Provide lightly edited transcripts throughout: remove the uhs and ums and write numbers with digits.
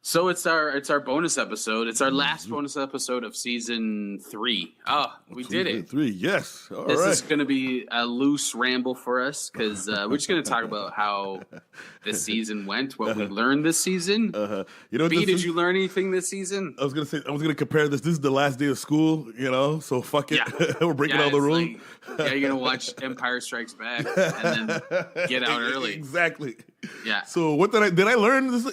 So it's our bonus episode. It's our last bonus episode of season 3. Oh, we did it. 3, yes. All This right. is going to be a loose ramble for us because we're just going to talk about how this season went, what we learned this season. You know, B, did you learn anything this season? I was gonna compare this. This is the last day of school, so fuck it. Yeah. We're breaking all the rules. You're gonna watch Empire Strikes Back and then get out early. Exactly. Yeah. So what did I learn? This,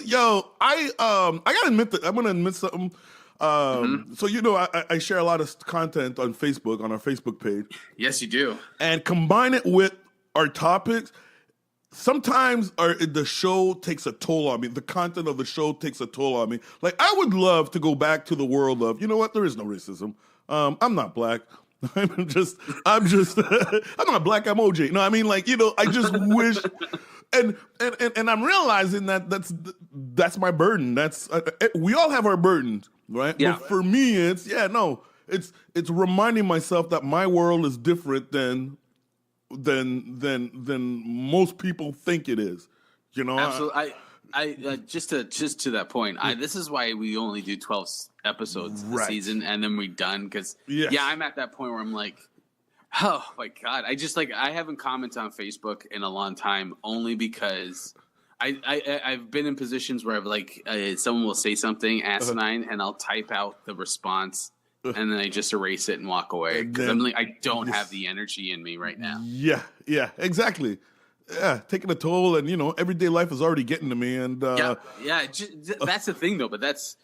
I gotta admit that I'm gonna admit something. So I share a lot of content on Facebook, on our Facebook page. Yes, you do. And combine it with our topics. Sometimes the show takes a toll on me. The content of the show takes a toll on me. Like, I would love to go back to the world of, you know what? There is no racism. I'm not black. I'm just I'm not black. I'm OJ. No, I mean, like, I just wish. And I'm realizing that that's my burden. We all have our burdens, right? Yeah. But for me, it's reminding myself that my world is different than most people think it is. Absolutely. I just to that point. This is why we only do 12 episodes this season, and then we're done. Because I'm at that point where I'm like, oh my god, I haven't commented on Facebook in a long time, only because I've been in positions where I've someone will say something asinine, and I'll type out the response. And then I just erase it and walk away because I'm like, I don't have the energy in me right now. Yeah, exactly. Yeah, taking a toll, and everyday life is already getting to me. And that's the thing, though. But that's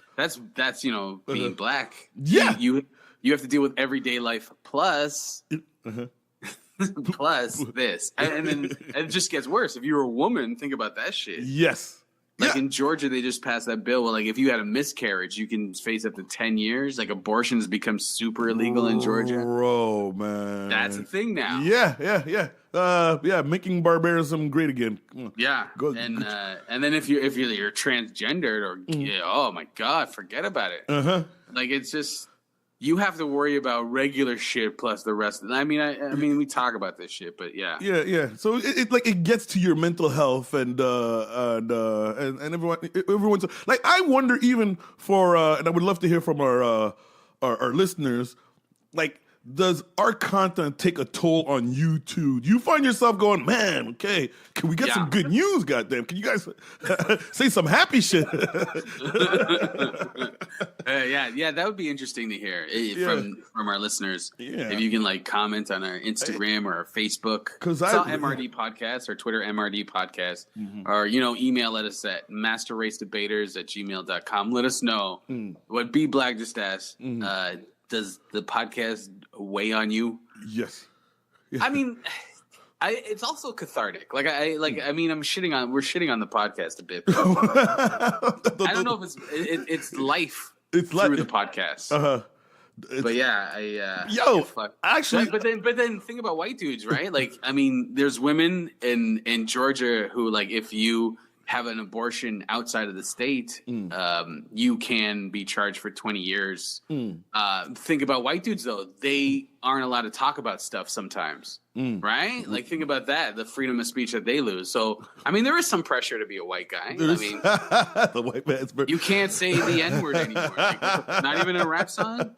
being black. Yeah, you have to deal with everyday life plus plus this, and then it just gets worse. If you're a woman, think about that shit. Yes. Like in Georgia, they just passed that bill where, like, if you had a miscarriage, you can face up to 10 years. Like, abortions become super illegal in Georgia. Bro, man. That's a thing now. Yeah. Making barbarism great again. Yeah. And then if you're transgendered or oh my god, forget about it. Like, it's just, you have to worry about regular shit plus the rest. I mean, we talk about this shit, but yeah. So it gets to your mental health and everyone's like, I wonder, even for and I would love to hear from our listeners, like, does our content take a toll on you too? Do you find yourself going, man, okay, can we get some good news, goddamn? Can you guys say some happy shit? That would be interesting to hear from our listeners. Yeah. If you can, like, comment on our Instagram or our Facebook. It's all MRD Podcast or Twitter MRD Podcast. Or, email us at masterracedebaters@gmail.com. Let us know what B Black just asked. Does the podcast weigh on you? Yes. I mean, it's also cathartic. Like, we're shitting on the podcast a bit. I don't know if it's life through the podcast. But yeah, actually, but then think about white dudes, right? Like, I mean, there's women in Georgia who, like, if you have an abortion outside of the state, you can be charged for 20 years. Think about white dudes, though. They aren't allowed to talk about stuff sometimes, right? Like, think about that, the freedom of speech that they lose. So, I mean, there is some pressure to be a white guy. I mean, the white man's you can't say the N-word anymore. Like, not even in a rap song?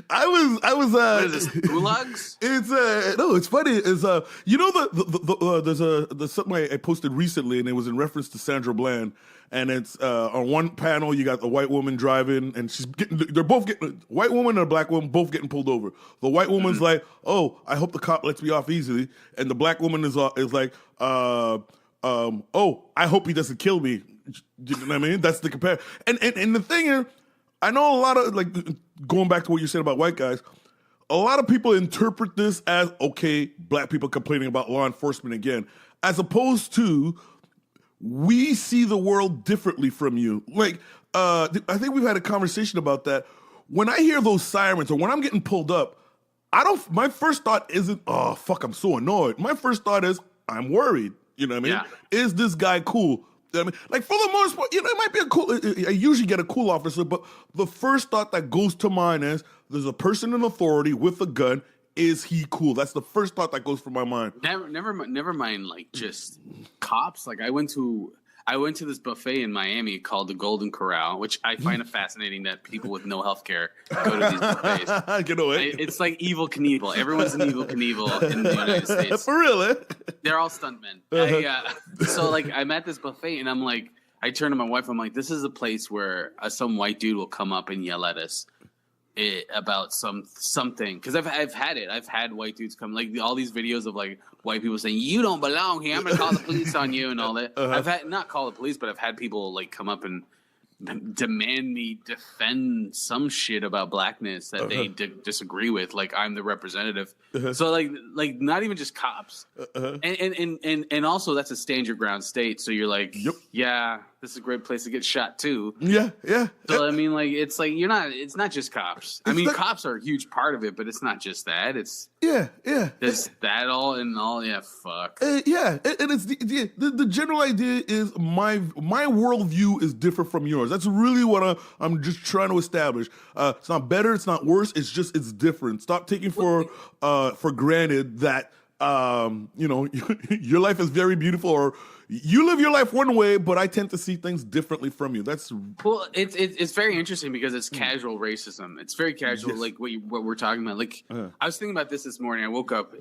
I was what is this, gulags? It's no, it's funny. It's there's something I posted recently, and it was in reference to Sandra Bland. And it's on one panel, you got the white woman driving, and they're both getting, white woman and a black woman both getting pulled over. The white woman's like, "Oh, I hope the cop lets me off easily," and the black woman is like, "Oh, I hope he doesn't kill me." You know what I mean? That's the compare. And the thing is, I know a lot of, like, going back to what you said about white guys, a lot of people interpret this as, okay, black people complaining about law enforcement again, as opposed to, we see the world differently from you. Like, I think we've had a conversation about that. When I hear those sirens or when I'm getting pulled up, my first thought isn't, oh, fuck, I'm so annoyed. My first thought is, I'm worried. You know what I mean? Yeah. Is this guy cool? I mean, like, for the most part, it might be I usually get a cool officer, but the first thought that goes to mind is, there's a person in authority with a gun. Is he cool? That's the first thought that goes through my mind. Never mind, like, just cops. Like, I I went to this buffet in Miami called the Golden Corral, which I find it fascinating that people with no health care go to these buffets. Get away. It's like Evil Knievel. Everyone's an Evil Knievel in the United States. For real, eh? They're all stuntmen. So like I'm at this buffet and I'm like, I turn to my wife. I'm like, this is a place where some white dude will come up and yell at us about something, because I've had it. I've had white dudes come, like all these videos of like white people saying you don't belong here. I'm gonna call the police on you and all that. I've had not call the police, but I've had people like come up and demand me defend some shit about blackness that they disagree with. Like I'm the representative. So like not even just cops. And also that's a stand your ground state. So you're like, yeah, this is a great place to get shot too. Yeah. So I mean, like it's like it's not just cops. I mean, cops are a huge part of it, but it's not just that. It's there's that all and all. Yeah, fuck. And it's the general idea is my worldview is different from yours. That's really what I'm just trying to establish. It's not better. It's not worse. It's just it's different. Stop taking for granted that your life is very beautiful, or you live your life one way, but I tend to see things differently from you. That's it's very interesting because it's casual racism. It's very casual, like what we're talking about. Like I was thinking about this morning. I woke up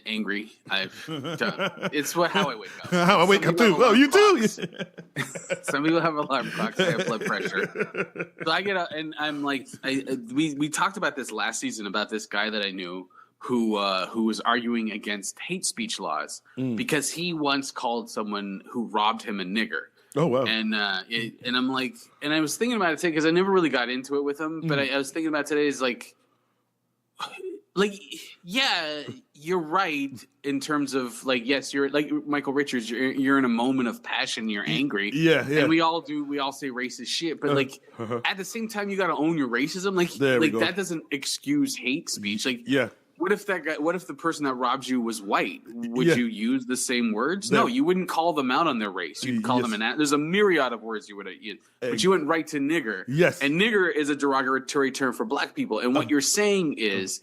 angry. It's how I wake up. How I wake up too. Oh, you too. Some people have alarm clocks. I have blood pressure. So I get up and I'm like, we talked about this last season about this guy that I knew who was arguing against hate speech laws because he once called someone who robbed him a nigger. Oh wow! And I'm like, and I was thinking about it today because I never really got into it with him, but I was thinking about today is like, yeah, you're right in terms of like, yes, you're like Michael Richards. You're in a moment of passion. You're angry. Yeah. And we all say racist shit, but like at the same time, you got to own your racism. Like that doesn't excuse hate speech. Like What if the person that robbed you was white? Would you use the same words? No, you wouldn't call them out on their race. You'd call them there's a myriad of words you would use, but you went right to nigger. Yes. And nigger is a derogatory term for black people. And what you're saying is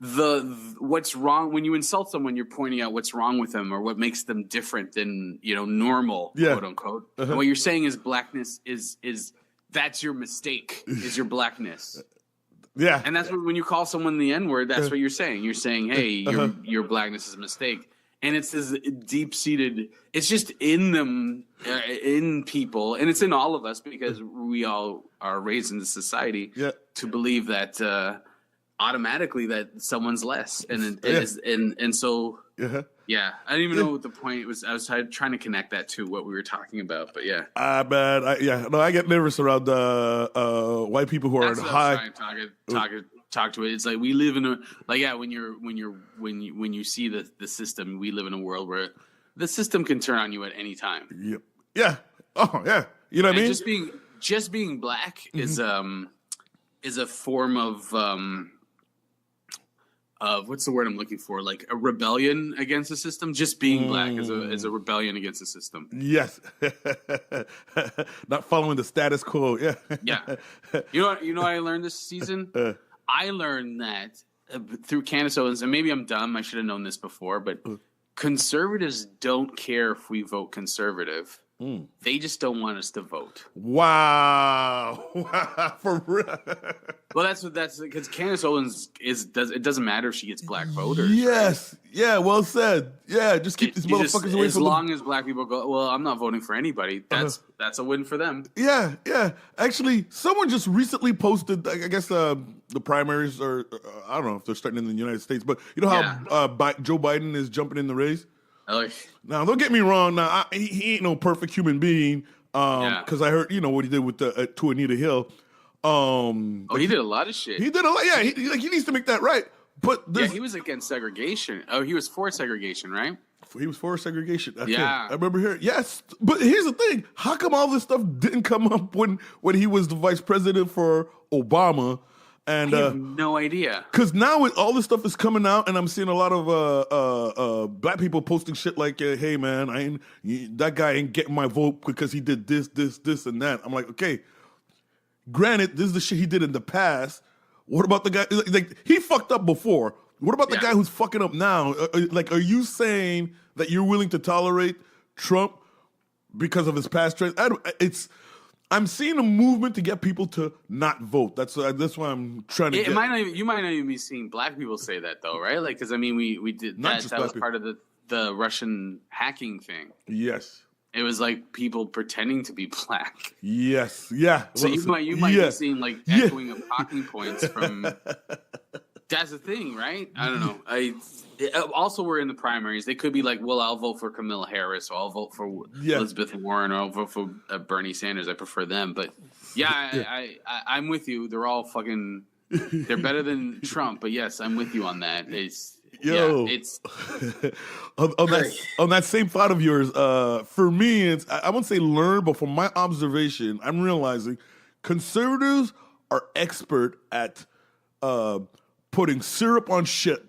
what's wrong when you insult someone, you're pointing out what's wrong with them or what makes them different than, normal, quote unquote. And what you're saying is blackness is that's your mistake, is your blackness. Yeah, and that's when you call someone the N-word, that's what you're saying. You're saying, hey, your blackness is a mistake. And it's this deep-seated, it's just in them, in people, and it's in all of us because we all are raised in the society to believe that automatically that someone's less. And so... Yeah, I didn't even know what the point was. I was trying to connect that to what we were talking about, but yeah. I get nervous around white people who are high. Talk to it. It's like we live in a when you see the system, we live in a world where the system can turn on you at any time. Yep. Yeah. Oh yeah. You know what I mean? Just being black is a form of what's the word I'm looking for? Like a rebellion against the system. Just being black is a rebellion against the system. Yes, not following the status quo. Yeah, yeah. You know what I learned this season? I learned that through Candace Owens, and maybe I'm dumb. I should have known this before, but conservatives don't care if we vote conservative. They just don't want us to vote. Wow. For real. Well, that's because Candace Owens it doesn't matter if she gets black voters. Yes. Right? Yeah, well said. Yeah, just keep these motherfuckers away from as long as black people go, well, I'm not voting for anybody. That's a win for them. Yeah. Actually, someone just recently posted, I guess the primaries are, I don't know if they're starting in the United States, but you know how Joe Biden is jumping in the race? Now, don't get me wrong. Now, he ain't no perfect human being. Because I heard, what he did with to Anita Hill. He did a lot of shit. He did a lot. Yeah, he needs to make that right. But he was against segregation. Oh, he was for segregation, right? He was for segregation. Okay. Yeah, I remember hearing. Yes, but here's the thing: how come all this stuff didn't come up when he was the vice president for Obama? And I have no idea. Because now all this stuff is coming out, and I'm seeing a lot of black people posting shit like, "Hey, man, that guy ain't getting my vote because he did this, and that." I'm like, okay. Granted, this is the shit he did in the past. What about the guy? Like he fucked up before. What about the guy who's fucking up now? Are you saying that you're willing to tolerate Trump because of his past traits. I'm seeing a movement to get people to not vote. That's why I'm trying to. You might not even be seeing black people say that though, right? Like, because I mean, we did not that. That was part of the Russian hacking thing. Yes. It was like people pretending to be black. Yes. Yeah. So you might be seeing like echoing of talking points from. That's the thing, right? I don't know. Also, we're in the primaries. They could be like, well, I'll vote for Kamala Harris, or I'll vote for Elizabeth Warren, or I'll vote for Bernie Sanders. I prefer them. But I'm with you. They're all fucking. They're better than Trump. But yes, I'm with you on that. It's on that same thought of yours. For me, it's I won't say learn, but from my observation, I'm realizing conservatives are expert at putting syrup on shit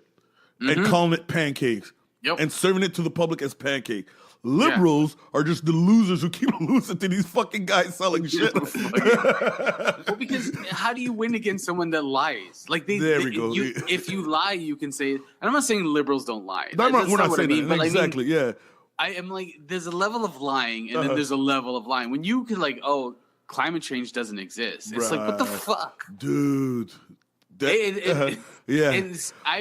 and calling it pancakes and serving it to the public as pancake. Liberals are just the losers who keep losing to these fucking guys selling shit. Well, because how do you win against someone that lies? Like there we go. If you lie, you can say. And I'm not saying liberals don't lie. We're not saying that. Exactly. Yeah. I am like, there's a level of lying, and then there's a level of lying. When you can like, climate change doesn't exist. It's like, what the fuck, dude. I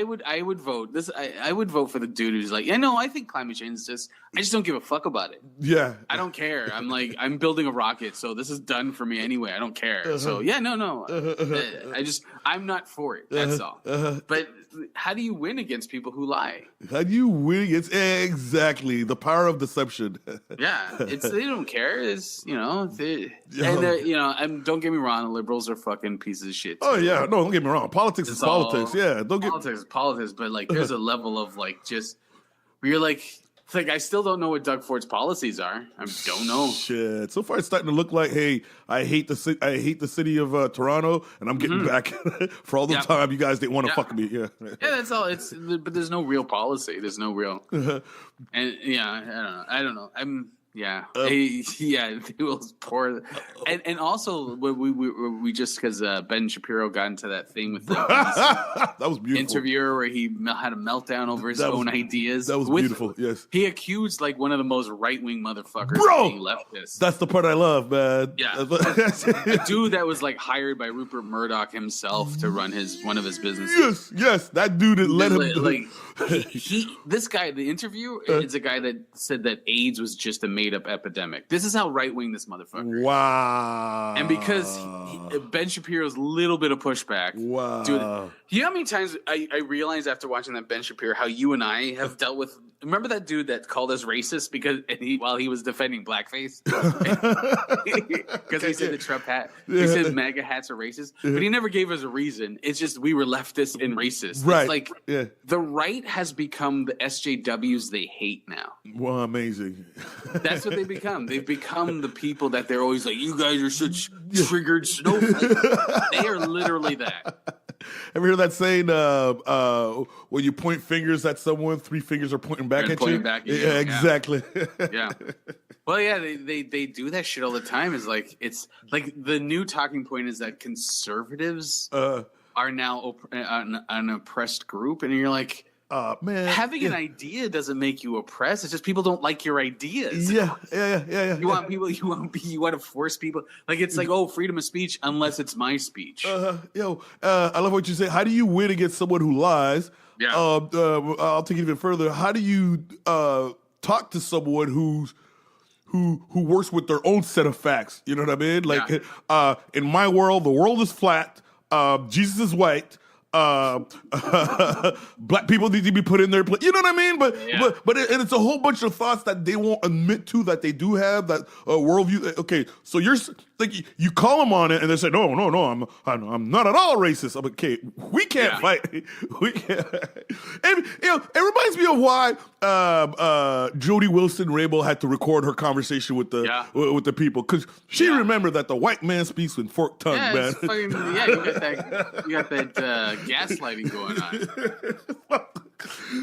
would vote this. I would vote for the dude who's like, I think climate change is I just don't give a fuck about it. Yeah, I don't care. I'm like, I'm building a rocket, so this is done for me anyway. I don't care. So I'm not for it. That's all. But how do you win against people who lie? How do you win against exactly the power of deception? They don't care. It's don't get me wrong. The liberals are fucking pieces of shit too. Oh yeah, no, don't get me wrong. Politics is politics. Politics is politics. But like, there's a level of like just where you're like. It's like I still don't know what Doug Ford's policies are. I don't know. Shit. So far, it's starting to look like, hey, I hate the city of Toronto, and I'm getting back for all the time you guys didn't want to fuck me. Yeah, that's all. But there's no real policy. There's no real. And I don't know. It was poor, and also we just because Ben Shapiro got into that thing with the that was beautiful interviewer where he had a meltdown over his own ideas. That was beautiful. Yes, he accused like one of the most right wing motherfuckers of being leftist. That's the part I love, man. Yeah, a dude that was like hired by Rupert Murdoch himself to run one of his businesses. Yes, that dude that let him like. This guy, the interview, is a guy that said that AIDS was just a made-up epidemic. This is how right-wing this motherfucker is. Wow. And because Ben Shapiro's little bit of pushback. Wow. Dude, you know how many times I realized after watching that Ben Shapiro how you and I have dealt with. Remember that dude that called us racist while he was defending blackface? Because he said the Trump hat. He said MAGA hats are racist. But he never gave us a reason. It's just we were leftist and racist. Right. It's like the right has become the SJWs they hate now. Wow, amazing. That's what they become. They've become the people that they're always like, you guys are such triggered snowflakes. They are literally that. Ever hear that saying, when you point fingers at someone, 3 fingers are pointing back at you? Back at you? Yeah, exactly. Yeah. Well, yeah, they do that shit all the time. It's like the new talking point is that conservatives are now an oppressed group, and you're like, man, having an idea doesn't make you oppressed. It's just people don't like your ideas. Yeah. You want people. You want to force people. Like it's like, freedom of speech unless it's my speech. I love what you say. How do you win against someone who lies? Yeah. I'll take it even further. How do you talk to someone who works with their own set of facts? You know what I mean? Like in my world, the world is flat. Jesus is white. Black people need to be put in their place. You know what I mean? But it's a whole bunch of thoughts that they won't admit to that they do have that worldview. Okay, so you're like you call them on it and they say no, I'm not at all racist. I'm like, okay, we can't fight. We can't. And, it reminds me of why Jody Wilson-Raybould had to record her conversation with the people because she remembered that the white man speaks with forked tongue, man. You got that gaslighting going on.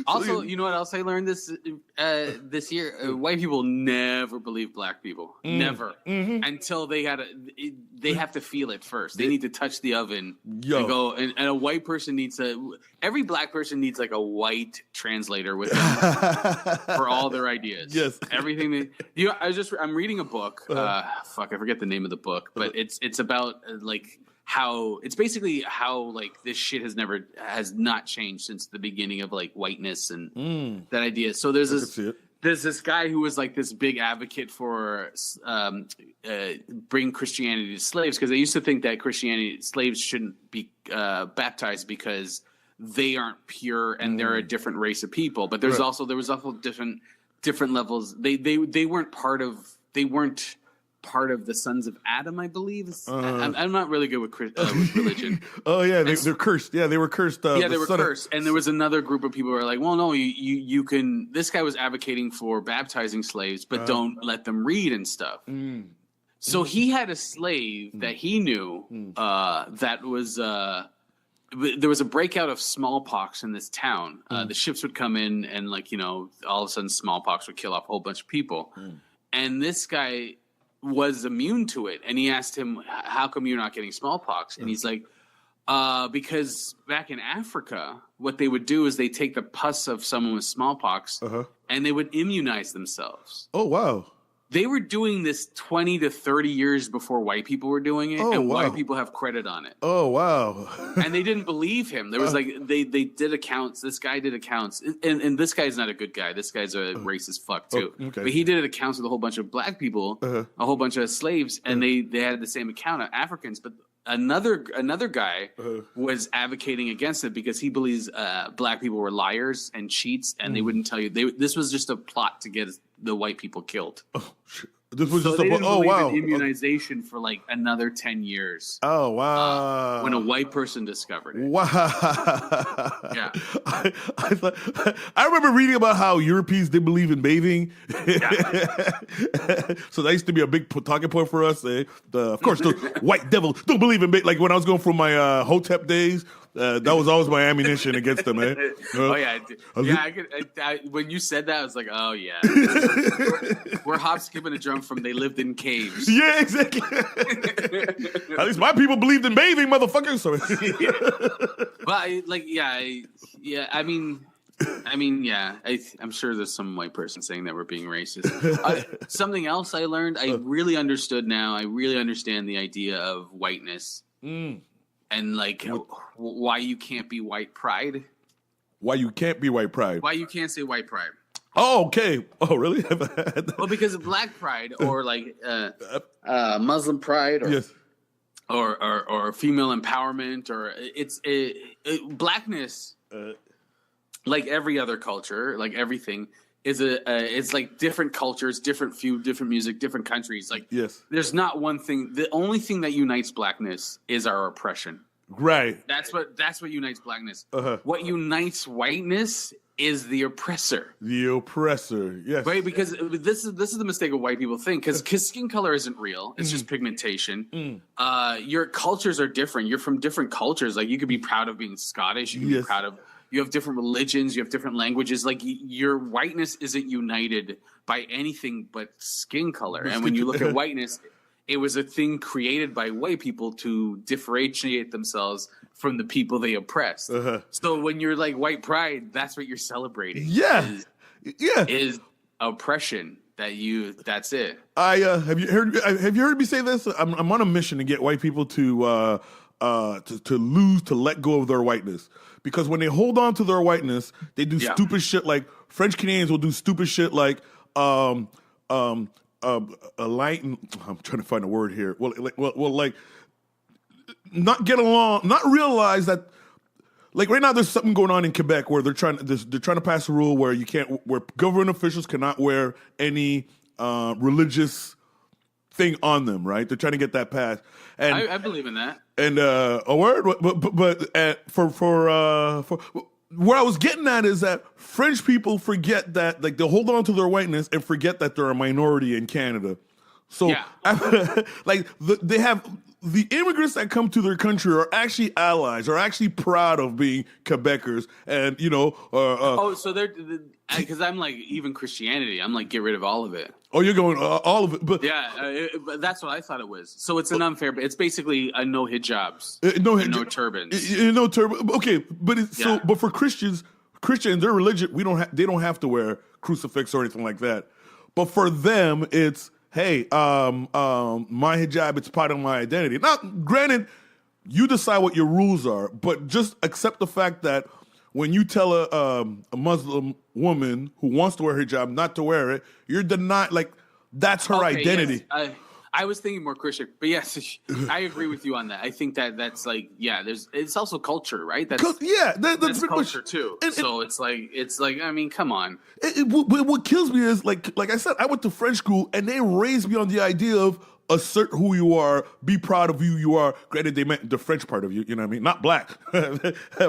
Also, you know what else I learned this year? White people never believe black people. Never. Until they had they have to feel it first. They need to touch the oven and go. And a white person needs every black person needs like a white translator with them for all their ideas. Yes, everything. I'm reading a book. I forget the name of the book, but it's about like how it's basically how like this shit has not changed since the beginning of like whiteness and that idea. So there's this guy who was like this big advocate for bring Christianity to slaves, because they used to think that slaves shouldn't be baptized because they aren't pure and they're a different race of people. But there was also different levels. They weren't part of the sons of Adam, I believe. I'm not really good with religion. Oh yeah, they're cursed. Yeah, they were cursed. They were cursed. And there was another group of people who were like, well, no, you can. This guy was advocating for baptizing slaves, but don't let them read and stuff. So he had a slave that he knew that was. There was a breakout of smallpox in this town. The ships would come in, and all of a sudden, smallpox would kill off a whole bunch of people. And this guy was immune to it, and he asked him, how come you're not getting smallpox? And he's like, because back in Africa, what they would do is they take the pus of someone with smallpox and they would immunize themselves. Oh wow. They were doing this 20 to 30 years before white people were doing it, white people have credit on it. Oh, wow. And they didn't believe him. There was they did accounts. This guy did accounts. And this guy's not a good guy. This guy's a racist fuck, too. Okay. But he did accounts with a whole bunch of black people, a whole bunch of slaves, and they had the same account of Africans. But another guy was advocating against it because he believes black people were liars and cheats, and they wouldn't tell you. This was just a plot to get the white people killed. Oh, shit. This was so just they didn't believe wow. in immunization for like another 10 years. Oh, wow. When a white person discovered it. Wow. Yeah. I remember reading about how Europeans didn't believe in bathing. Yeah. So that used to be a big talking point for us. Of course, the white devil don't believe in bathing. Like when I was going for my Hotep days, that was always my ammunition against them, man. Oh, yeah. When you said that, I was like, oh, yeah. We're hop, skipping a jump from they lived in caves. Yeah, exactly. At least my people believed in bathing, motherfuckers. So. But I'm sure there's some white person saying that we're being racist. Something else I learned, I really understood now. I really understand the idea of whiteness and why you can't be white pride. Why you can't be white pride? Why you can't say white pride? Oh, okay. Oh, really? Well, because of black pride or Muslim pride or yes. or female empowerment or blackness, like every other culture, like everything is it's like different cultures, different food, different music, different countries. Like yes. There's not one thing. The only thing that unites blackness is our oppression. Right. That's what unites blackness. What unites whiteness is the oppressor. The oppressor, yes. Right, because this is the mistake of white people think, because skin color isn't real. It's just pigmentation. Your cultures are different. You're from different cultures. Like you could be proud of being Scottish. You can be proud of. You have different religions. You have different languages. Like your whiteness isn't united by anything but skin color. And when you look at whiteness, it was a thing created by white people to differentiate themselves from the people they oppressed. So when you're like white pride, that's what you're celebrating. Yeah, is oppression. That's it. Have you heard me say this? I'm on a mission to get white people to let go of their whiteness, because when they hold on to their whiteness, they do stupid shit. Like French Canadians will do stupid shit like I'm trying to find a word here. Well, not get along, not realize that. Like right now, there's something going on in Quebec where they're trying to pass a rule where where government officials cannot wear any religious thing on them. Right? They're trying to get that passed. And I believe in that. And a word, but for where I was getting at is that French people forget that, like, they hold on to their whiteness and forget that they're a minority in Canada. So, they have the immigrants that come to their country are actually allies, are actually proud of being Quebecers, and so they're because I'm like even Christianity, I'm like get rid of all of it. Oh, you're going all of it, but but that's what I thought it was. So it's an unfair. It's basically a no hijabs, no turbans, no turban. Okay, but but for Christians, their religion, they don't have to wear crucifix or anything like that. But for them, it's hey, my hijab, it's part of my identity. Now, granted, you decide what your rules are, but just accept the fact that when you tell a Muslim woman who wants to wear hijab not to wear it, you're denied, like, that's her identity. Yes. I was thinking more Christian, but yes, I agree with you on that. I think that's like, it's also culture, right? That's culture too. So it's like, I mean, come on. What kills me is like I said, I went to French school and they raised me on the idea of assert who you are, be proud of who you are. Granted, they meant the French part of you, you know what I mean? Not black.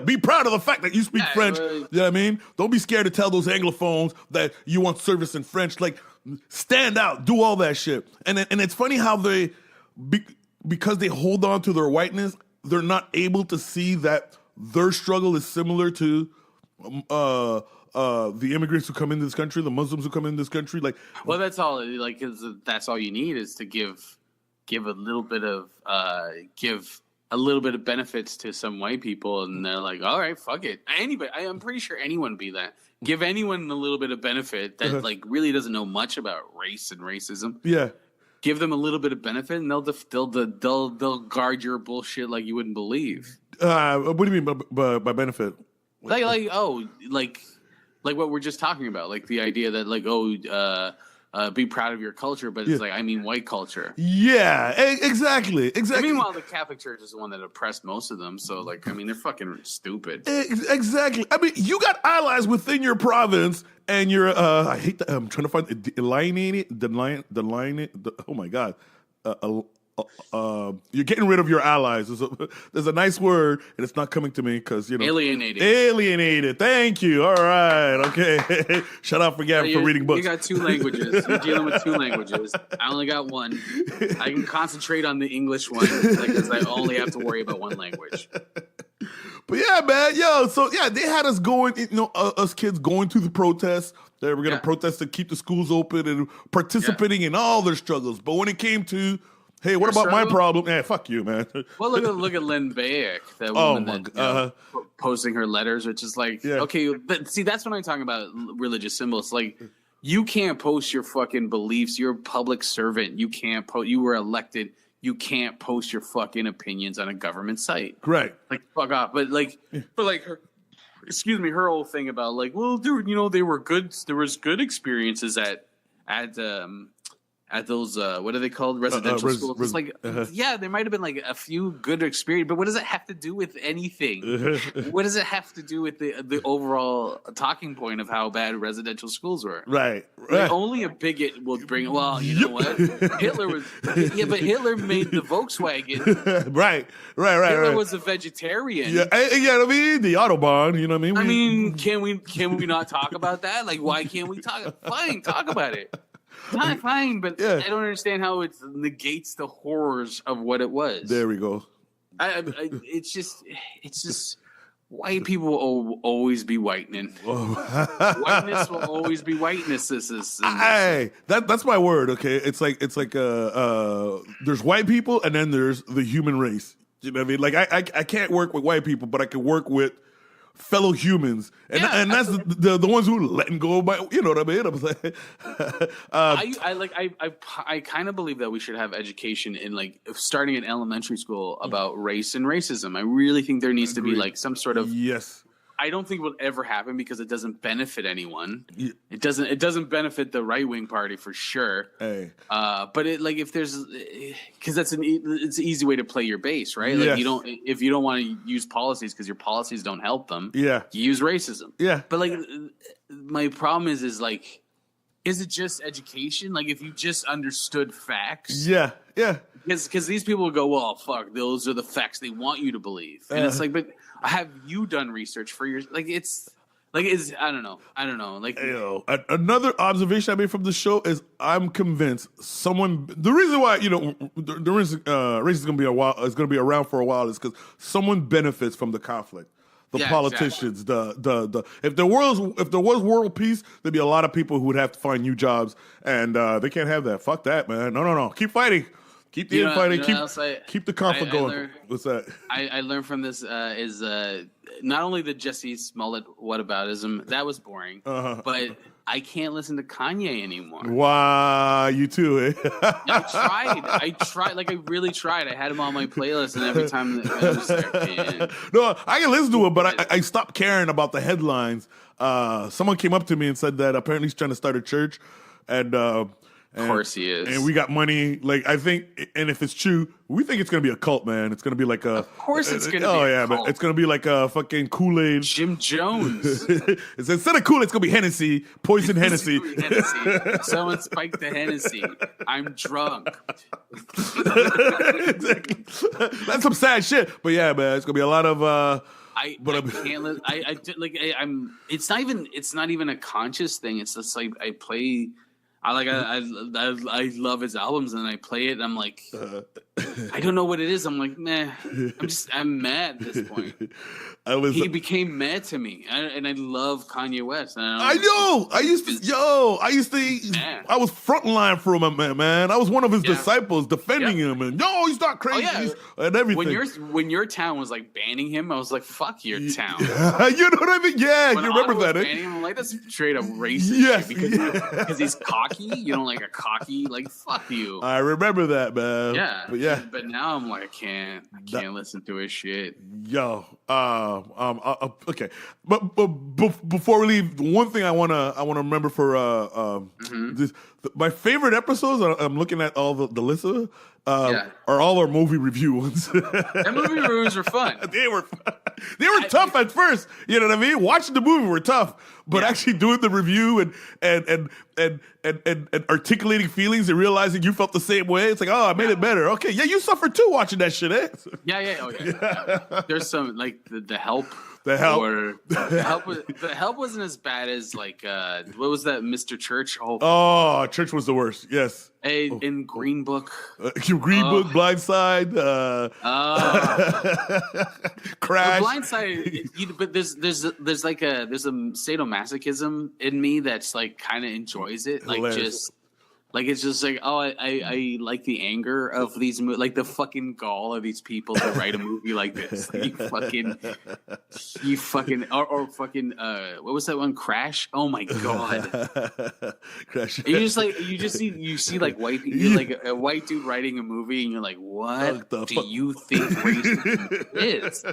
Be proud of the fact that you speak French, you know what I mean? Don't be scared to tell those Anglophones that you want service in French. Like, stand out, do all that shit. And it's funny how because they hold on to their whiteness, they're not able to see that their struggle is similar to the immigrants who come into this country, the Muslims who come into this country. Like, well, that's all. Like, that's all you need is to give a little bit of benefits to some white people, and they're like, all right, fuck it. Anybody, I'm pretty sure anyone would be that. Give anyone a little bit of benefit that like really doesn't know much about race and racism. Yeah. Give them a little bit of benefit, and they'll guard your bullshit like you wouldn't believe. What do you mean by benefit? Like what we're just talking about, like the idea that be proud of your culture, but it's like, I mean, white culture. Yeah, exactly. Meanwhile, the Catholic Church is the one that oppressed most of them, so like, I mean, they're fucking stupid. Exactly. I mean, you got allies within your province, and you're I hate that. I'm trying to find oh my god. You're getting rid of your allies. There's a nice word, and it's not coming to me because alienated. Thank you. All right. Okay. Shut up for Gavin for reading books. You got two languages. You're dealing with two languages. I only got one. I can concentrate on the English one because I only have to worry about one language. But yeah, man, they had us going. Us kids going to the protests. They were going to protest to keep the schools open and participating in all their struggles. But when it came to hey, what about my problem? Yeah, fuck you, man. Well, look at Lynn Bayek, that woman posting her letters, which is like, okay, but see, that's when I'm talking about religious symbols. Like, you can't post your fucking beliefs. You're a public servant. You can't post. You were elected. You can't post your fucking opinions on a government site. Right. Like, fuck off. But her, excuse me, her whole thing about like, well, dude, they were good. There was good experiences at those what are they called, residential schools. It's like there might have been like a few good experience, but what does it have to do with anything? What does it have to do with the overall talking point of how bad residential schools were? Right. Like, only a bigot will bring. Well, you know what? Hitler was. Yeah, but Hitler made the Volkswagen. Right. Hitler was a vegetarian. Yeah. I mean, the Autobahn. You know what I mean? Can we not talk about that? Like, why can't we talk? Fine, talk about it. Not fine, but I don't understand how it negates the horrors of what it was. There we go. It's just white people will always be whitening. Whiteness will always be whiteness. That's my word. Okay, it's like there's white people and then there's the human race. You know what I mean? Like I can't work with white people, but I can work with fellow humans, and that's the ones who letting go of my, you know what I mean? I was like, I kind of believe that we should have education in like starting in elementary school about race and racism. I really think there needs to be like some sort of I don't think it will ever happen because it doesn't benefit anyone. Yeah. It doesn't benefit the right wing party for sure. Hey. But if there's, because it's an easy way to play your base, right? Like if you don't want to use policies because your policies don't help them. Yeah. You use racism. Yeah. But like my problem is it just education? Like if you just understood facts. Yeah. Yeah. Because these people go, well, fuck, those are the facts they want you to believe, and it's like, but have you done research for your? Like, it's Like, I don't know. Like, another observation I made from the show is I'm convinced the reason why the race is going to be around for a while is because someone benefits from the conflict. The politicians, exactly. the if there was world peace, there'd be a lot of people who would have to find new jobs, and they can't have that. Fuck that, man. No. Keep fighting. Keep the infighting. Keep the conflict going. What's that? I learned from this is not only the Jesse Smollett whataboutism, that was boring, but I can't listen to Kanye anymore. Wow, you too, eh? I tried. Like, I really tried. I had him on my playlist, and every time I was like, man. No, I can listen to it, but I stopped caring about the headlines. Someone came up to me and said that apparently he's trying to start a church, and of course he is. And we got money. Like, I think, and if it's true, we think it's going to be a cult, man. It's going to be like a... Of course it's going to be a cult. Man. It's going to be like a fucking Kool-Aid. Jim Jones. Instead of Kool-Aid, it's going to be Hennessy. Poison Hennessy. Someone spiked the Hennessy. I'm drunk. Exactly. That's some sad shit. But yeah, man, it's going to be a lot of... I can't... It's not even a conscious thing. It's just like I play... I love his albums, and I play it, and I'm like, I don't know what it is. I'm like, meh. I'm mad at this point. He became mad to me, and I love Kanye West. I know. I was frontline for him, man. I was one of his disciples, defending him, and no, he's not crazy, and everything. When your town was like banning him, I was like, fuck your town. You know what I mean? Yeah, you remember that? Banning him, I'm like, that's straight up racist. Because he's cocky. You don't like a cocky, like, fuck you. I remember that, man. Yeah. But now I'm like, I can't listen to his shit. Yo, okay. But before we leave, one thing I wanna remember for my favorite episodes. I'm looking at all the list of are all our movie review ones. That movie reviews were fun. They were tough at first. You know what I mean? Watching the movie were tough, but actually doing the review and articulating feelings and realizing you felt the same way. It's like, oh, I made it better. Okay, yeah, you suffered too watching that shit, eh? Yeah. There's some like the Help. The Help wasn't as bad as like what was that, Mr. Church? Church was the worst. Yes. In Green Book. Book, Blindside. Crash. Blindside, but there's like there's a sadomasochism in me that's like kind of enjoys it, like hilarious. It's just like, I like the anger of these like the fucking gall of these people to write a movie like this. You fucking or fucking what was that one? Crash? Oh my god. Crash. You see like white people, like a white dude writing a movie, and you're like, what do you think racism is?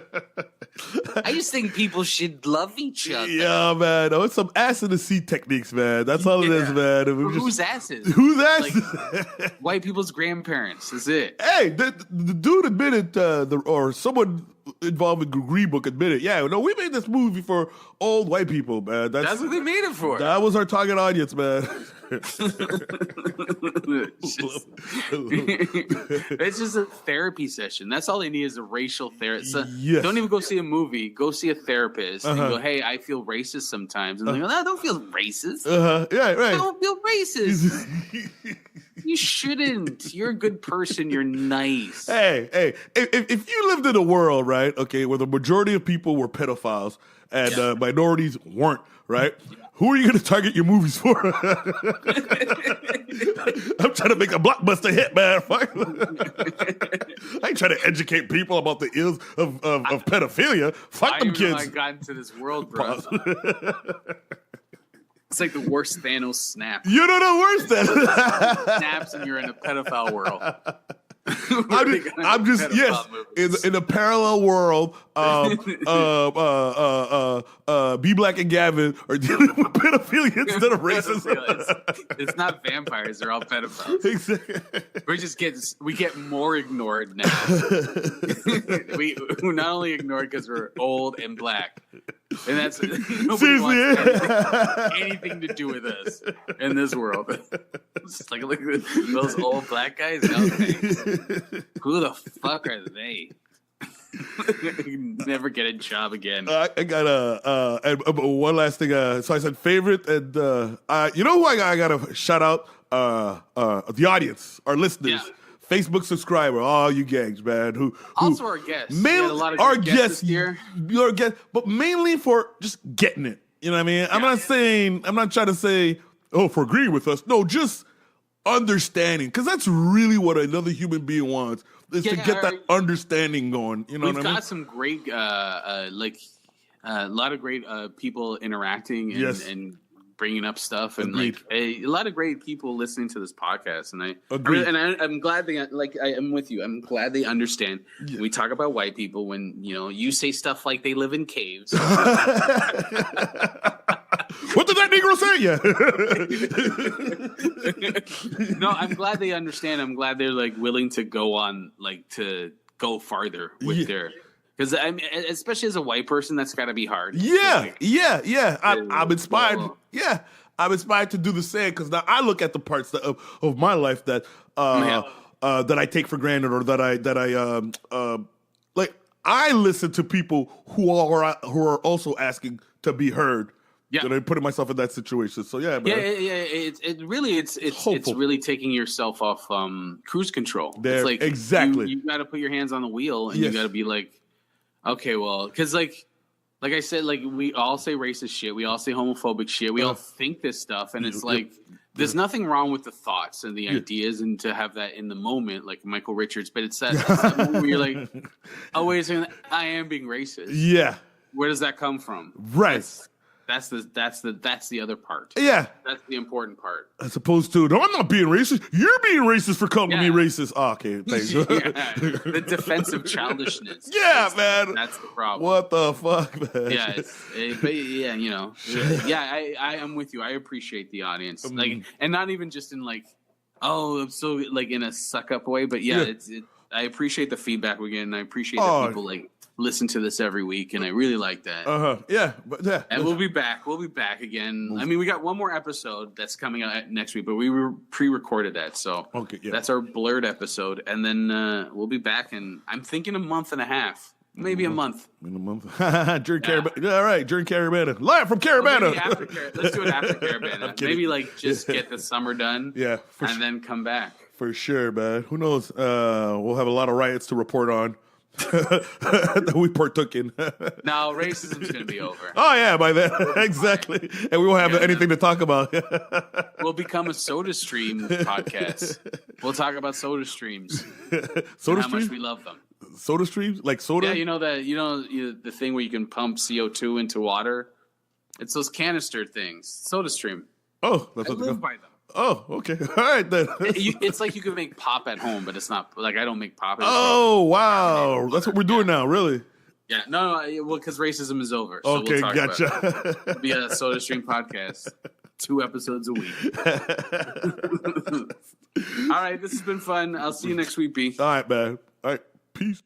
I just think people should love each other. Yeah, man. It's some ass in the seat techniques, man. That's all it is, man. Whose asses? Who's asses? Like, white people's grandparents. That's it. Hey, the dude admitted, or someone involved in Green Book admitted, we made this movie for old white people, man. That's what they made it for. That was our target audience, man. It's just a therapy session. That's all they need is a racial therapist. Yes. Don't even go see a movie. Go see a therapist and go, hey, I feel racist sometimes. And they go, no, don't feel racist. Yeah, right. Don't feel racist. You shouldn't. You're a good person. You're nice. Hey, if you lived in a world, right, okay, where the majority of people were pedophiles and minorities weren't, right? Who are you going to target your movies for? I'm trying to make a blockbuster hit, man. I ain't trying to educate people about the ills of pedophilia. Fuck them kids. I got into this world, bro. It's like the worst Thanos snap. You know the worst Thanos snaps, and you're in a pedophile world. I'm just in a parallel world. B Black and Gavin are dealing with pedophilia instead of racism. It's not vampires; they're all pedophiles. Exactly. We get more ignored now. we not only ignored because we're old and black, and that's nobody wants anything to do with us in this world. It's like, look at those old black guys. Who the fuck are they? Never get a job again. I got one last thing. So I said favorite, and you know who I got to shout out? The audience, our listeners. Yeah. Facebook subscriber, all you gangs, man. Who also our guests. Mainly, a lot of our guests this year. Your guests, but mainly for just getting it. You know what I mean? Yeah. I'm not trying to say, for agreeing with us. No, just understanding. Because that's really what another human being wants, is to get that understanding going. You know what I mean? We've got some great, a lot of great people interacting and bringing up stuff, and Agreed. a lot of great people listening to this podcast, and I'm glad they I'm with you. I'm glad they understand. Yeah. We talk about white people when you say stuff like they live in caves. What did that Negro say? Yeah. No, I'm glad they understand. I'm glad they're willing to go on to go farther with their. Because especially as a white person, that's got to be hard. Yeah. I'm inspired. Yeah, I'm inspired to do the same. Because now I look at the parts of my life that that I take for granted, or that I I listen to people who are also asking to be heard. Yeah, and I'm putting myself in that situation. So yeah, man. It's really taking yourself off cruise control. There, it's exactly. You got to put your hands on the wheel, and you got to be okay, well, because like I said, we all say racist shit, we all say homophobic shit, we all think this stuff, and it's there's nothing wrong with the thoughts and the ideas, and to have that in the moment, like Michael Richards. But it's that moment where you're oh wait a second, I am being racist. Yeah, where does that come from? Right. That's the other part. Yeah. That's the important part. As opposed to, no, I'm not being racist. You're being racist for calling me racist. Oh, okay, thanks. The defensive childishness. Yeah, man. That's the problem. What the fuck, man? Yeah, I am with you. I appreciate the audience. And not even just in I'm so in a suck up way, but I appreciate the feedback we get, and I appreciate that people listen to this every week, and I really like that. And we'll be back. We'll be back again. I mean, we got one more episode that's coming out next week, but we pre-recorded that, so that's our blurred episode, and then we'll be back. And I'm thinking a month and a half, maybe a month. In a month. During Caravana. All right, during Caravana, live from Caravana. Let's do it after Caravana. Maybe just get the summer done. Yeah, then come back. For sure, man. Who knows? We'll have a lot of riots to report on. That we partook in. No, racism's going to be over. Oh, yeah, by then. Exactly. And we won't have anything to talk about. We'll become a Soda Stream podcast. We'll talk about Soda Streams. Soda how much we love them. Soda Streams? Like soda? Yeah, the thing where you can pump CO2 into water? It's those canister things. Soda Stream. Oh, that's what I live by them. Oh, okay. All right, then. It's like you can make pop at home, but it's not I don't make pop. Oh, wow. That's what we're doing now, really? Yeah. No, well, because racism is over. So okay, we'll gotcha. It'll be a Soda Stream podcast. 2 episodes a week. All right, this has been fun. I'll see you next week, B. All right, man. All right, peace.